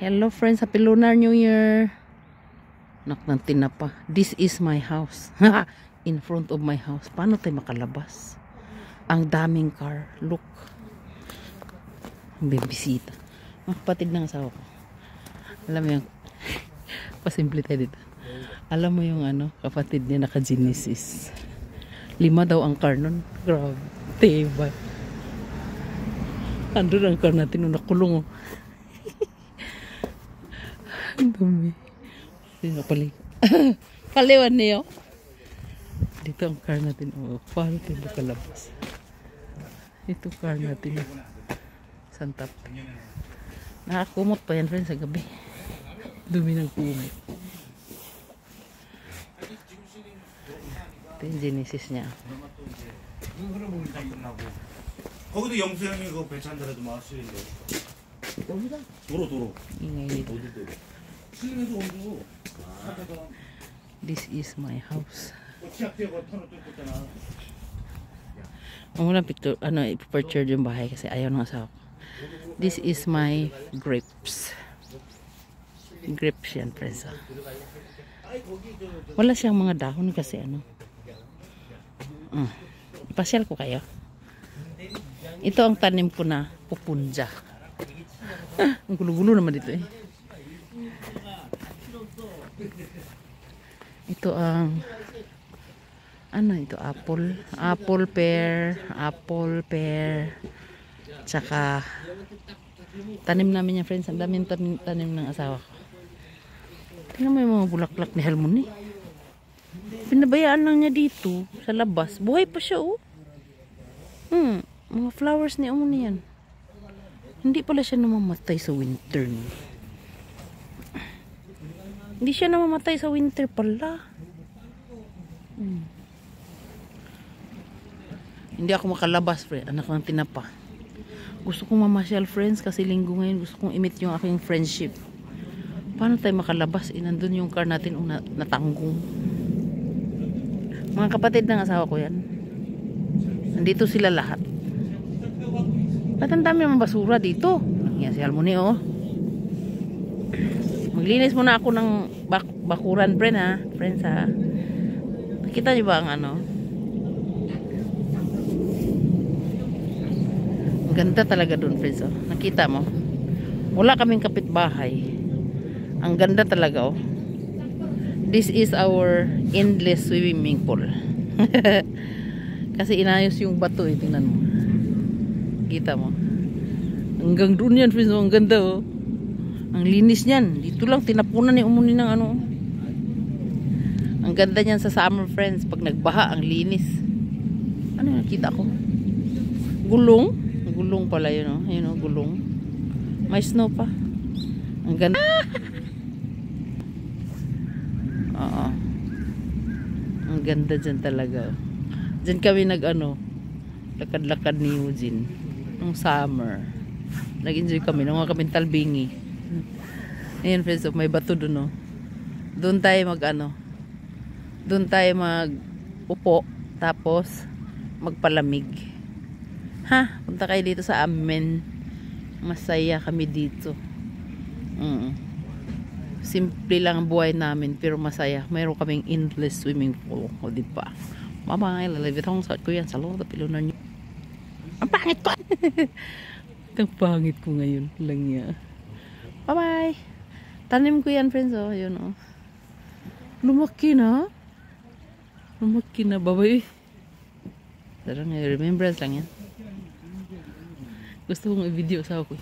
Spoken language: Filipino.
Hello friends, happy Lunar New Year. Nak ng tinapa. This is my house. In front of my house. Paano tayo makalabas? Ang daming car. Look. Bibisita. Ang kapatid ng asawa ko. Alam mo yung pasimple tayo dito. Alam mo yung kapatid niya naka-Genesis. 5 daw ang car nun. Grabe. Tibay. Andun ang car natin nung nakulong. Ang dumi. Sino palik? Kaliwan niyo. Dito ang car natin. Oh, paano tayo makalabas? Ito car natin. Santap. Nakakumot pa yan friends sa gabi. Dumi ng kumot. Ito yung Genesis niya. 거기도 영수 형이 그거 배차 한 달에도 막 쓰는데. 도로. Ingay dito. 실내도 온도. This is my house. 지하철 터널 뚫고 있잖아. Ang unang picture, ipipicture yung bahay kasi ayaw ng asawa ko. This is my grapes. Grapes yan, friends. Wala siyang mga dahon kasi Pasyal ko kayo. Ito ang tanim ko na pupunja. Ang gulo-gulo naman dito eh. Ito ang ito apple pear tsaka tanim namin yan friends. Ang daming tanim ng asawa ko. Tingnan mo yung mga bulaklak ni Halmon eh. Pinabayaan lang niya dito sa labas. Buhay pa siya oh. Mga flowers ni Umon yan. Hindi pala siya namamatay sa winter. Hindi siya namamatay sa winter pala. Hindi ako makalabas, friend. Anak ng tinapa. Gusto kong mamasyal, friends, kasi linggo ngayon. Gusto kong imit yung aking friendship. Paano tayo makalabas? Nandun yung car natin natanggong. Mga kapatid ng asawa ko yan. Nandito sila lahat. Ba't ang dami ng basura dito? Yan si Halmoni oh. Maglinis muna ako ng bakuran friends ha. Nakita niyo ba ang Ang ganda talaga dun friends oh. Nakita mo? Wala kaming kapitbahay. Ang ganda talaga oh. This is our endless swimming pool. Kasi inayos yung bato eh. Tingnan mo. Kita mo. Hanggang doon yan friends. Ang ganda oh. Ang linis niyan. Dito lang tinapunan ni Umuni ng Ang ganda niyan sa summer friends. Pag nagbaha ang linis. Ano nakita ko? Gulong. Gulong pala yun oh. Ayun oh gulong. May snow pa. Ang ganda. Oo. Ang ganda dyan talaga oh. Diyan kami lakad-lakad ni Eugene nung summer. Nag-enjoy kami. Nung kami talbingi. Ayan friends, may bato dun oh. Doon tayo doon tayo mag-upo. Tapos, magpalamig. Ha? Punta kayo dito sa amin. Masaya kami dito. Simple lang ang buhay namin, pero masaya. Mayroon kaming endless swimming pool. O diba? Bye-bye. Lalabit akong suot ko yan. Salong na pilunan nyo. Ang pangit ko! Ang pangit ko ngayon lang niya. Bye-bye! Tanim ko yan, friends. Oh, yun, oh. Lumaki na. Lumaki na. Bye-bye. Sarang remembrance lang yan. Gusto kong i-video sa ako.